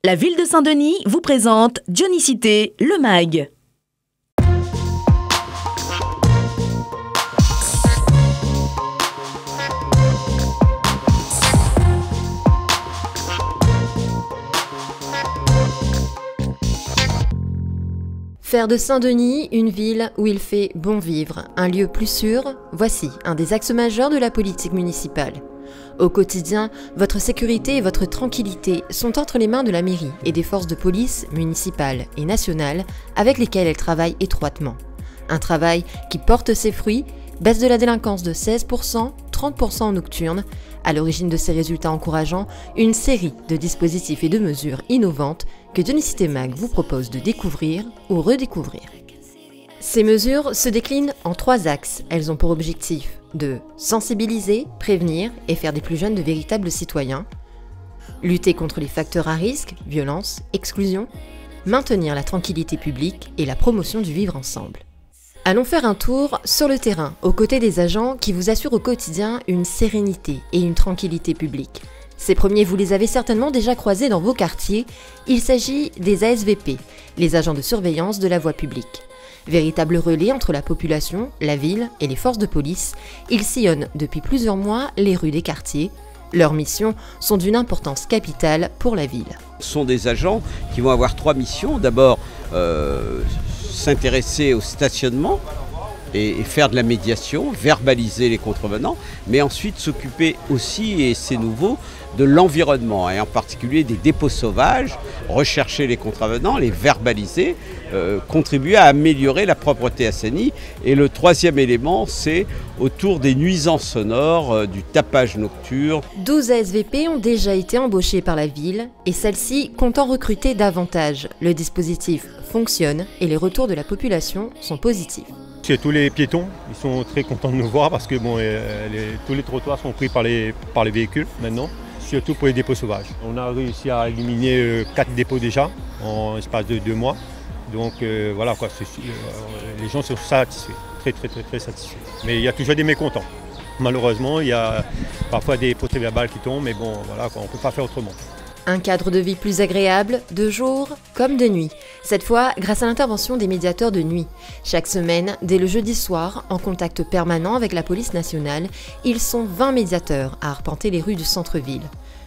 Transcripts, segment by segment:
La ville de Saint-Denis vous présente Dionysité, le MAG. Faire de Saint-Denis une ville où il fait bon vivre, un lieu plus sûr, voici un des axes majeurs de la politique municipale. Au quotidien, votre sécurité et votre tranquillité sont entre les mains de la mairie et des forces de police municipales et nationales avec lesquelles elle travaille étroitement. Un travail qui porte ses fruits, baisse de la délinquance de 16%, 30% en nocturne. À l'origine de ces résultats encourageants, une série de dispositifs et de mesures innovantes que Dionysité MAG vous propose de découvrir ou redécouvrir. Ces mesures se déclinent en 3 axes. Elles ont pour objectif de sensibiliser, prévenir et faire des plus jeunes de véritables citoyens, lutter contre les facteurs à risque, violence, exclusion, maintenir la tranquillité publique et la promotion du vivre ensemble. Allons faire un tour sur le terrain, aux côtés des agents qui vous assurent au quotidien une sérénité et une tranquillité publique. Ces premiers, vous les avez certainement déjà croisés dans vos quartiers. Il s'agit des ASVP, les agents de surveillance de la voie publique. Véritable relais entre la population, la ville et les forces de police, ils sillonnent depuis plusieurs mois les rues des quartiers. Leurs missions sont d'une importance capitale pour la ville. Ce sont des agents qui vont avoir 3 missions. D'abord, s'intéresser au stationnement et faire de la médiation, verbaliser les contrevenants, mais ensuite s'occuper aussi, et c'est nouveau, de l'environnement, et en particulier des dépôts sauvages, rechercher les contrevenants, les verbaliser, contribuer à améliorer la propreté à Saint-Denis. Et le 3e élément, c'est autour des nuisances sonores, du tapage nocturne. 12 ASVP ont déjà été embauchés par la ville, et celle-ci compte en recruter davantage. Le dispositif fonctionne et les retours de la population sont positifs. Chez tous les piétons, ils sont très contents de nous voir parce que bon, tous les trottoirs sont pris par les véhicules maintenant, surtout pour les dépôts sauvages. On a réussi à éliminer 4 dépôts déjà en espace de 2 mois. Donc voilà, quoi, les gens sont satisfaits, très satisfaits. Mais il y a toujours des mécontents. Malheureusement, il y a parfois des procès-verbales qui tombent, mais bon, voilà, quoi, on ne peut pas faire autrement. Un cadre de vie plus agréable, de jour comme de nuit. Cette fois, grâce à l'intervention des médiateurs de nuit. Chaque semaine, dès le jeudi soir, en contact permanent avec la police nationale, ils sont 20 médiateurs à arpenter les rues du centre-ville.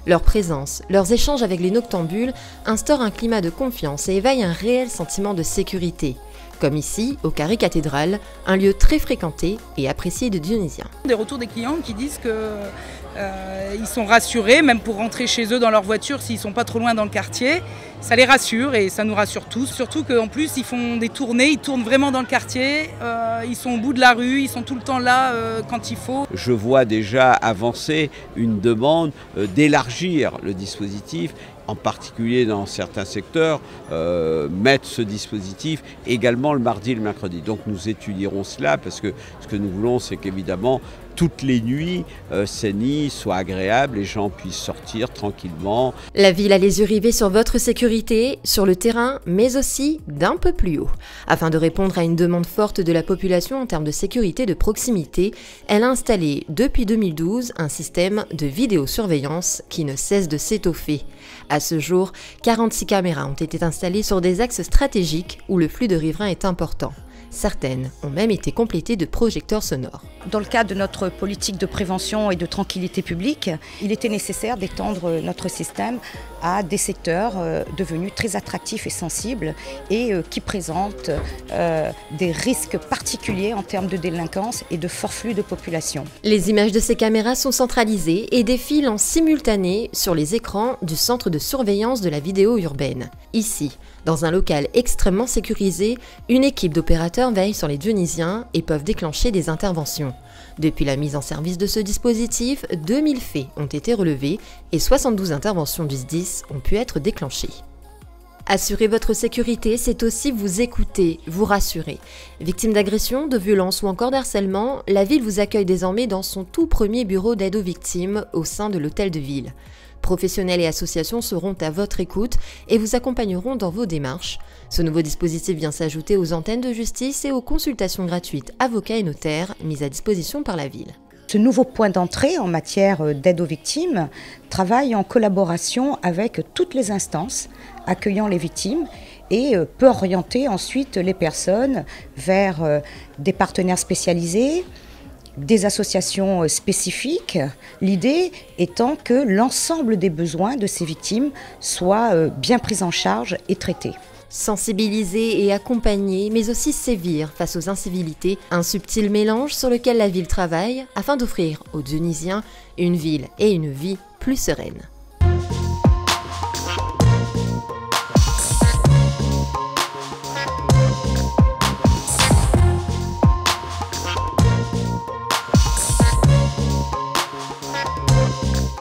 Leur présence, leurs échanges avec les noctambules instaurent un climat de confiance et éveillent un réel sentiment de sécurité. Comme ici, au Carré Cathédrale, un lieu très fréquenté et apprécié de Dionysiens. Des retours des clients qui disent qu'ils sont rassurés, même pour rentrer chez eux dans leur voiture s'ils ne sont pas trop loin dans le quartier. Ça les rassure et ça nous rassure tous. Surtout qu'en plus, ils font des tournées, ils tournent vraiment dans le quartier. Ils sont au bout de la rue, ils sont tout le temps là quand il faut. Je vois déjà avancer une demande d'élargir le dispositif, en particulier dans certains secteurs, mettre ce dispositif également le mardi et le mercredi. Donc nous étudierons cela parce que ce que nous voulons, c'est qu'évidemment, toutes les nuits, Saint-Denis soit agréable, les gens puissent sortir tranquillement. La ville a les yeux rivés sur votre sécurité, sur le terrain, mais aussi d'un peu plus haut. Afin de répondre à une demande forte de la population en termes de sécurité de proximité, elle a installé depuis 2012 un système de vidéosurveillance qui ne cesse de s'étoffer. À ce jour, 46 caméras ont été installées sur des axes stratégiques où le flux de riverains est important. Certaines ont même été complétées de projecteurs sonores. Dans le cadre de notre politique de prévention et de tranquillité publique, il était nécessaire d'étendre notre système à des secteurs devenus très attractifs et sensibles et qui présentent des risques particuliers en termes de délinquance et de fort flux de population. Les images de ces caméras sont centralisées et défilent en simultané sur les écrans du centre de surveillance de la vidéo urbaine. Ici, dans un local extrêmement sécurisé, une équipe d'opérateurs veille sur les Dionysiens et peuvent déclencher des interventions. Depuis la mise en service de ce dispositif, 2000 faits ont été relevés et 72 interventions du SDIS ont pu être déclenchées. Assurer votre sécurité, c'est aussi vous écouter, vous rassurer. Victime d'agression, de violence ou encore d'harcèlement, la ville vous accueille désormais dans son tout premier bureau d'aide aux victimes au sein de l'hôtel de ville. Professionnels et associations seront à votre écoute et vous accompagneront dans vos démarches. Ce nouveau dispositif vient s'ajouter aux antennes de justice et aux consultations gratuites avocats et notaires mises à disposition par la ville. Ce nouveau point d'entrée en matière d'aide aux victimes travaille en collaboration avec toutes les instances accueillant les victimes et peut orienter ensuite les personnes vers des partenaires spécialisés, des associations spécifiques, l'idée étant que l'ensemble des besoins de ces victimes soient bien pris en charge et traités. Sensibiliser et accompagner, mais aussi sévir face aux incivilités, un subtil mélange sur lequel la ville travaille afin d'offrir aux Dionysiens une ville et une vie plus sereine.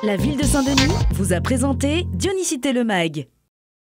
La ville de Saint-Denis vous a présenté Dionysité le Mag.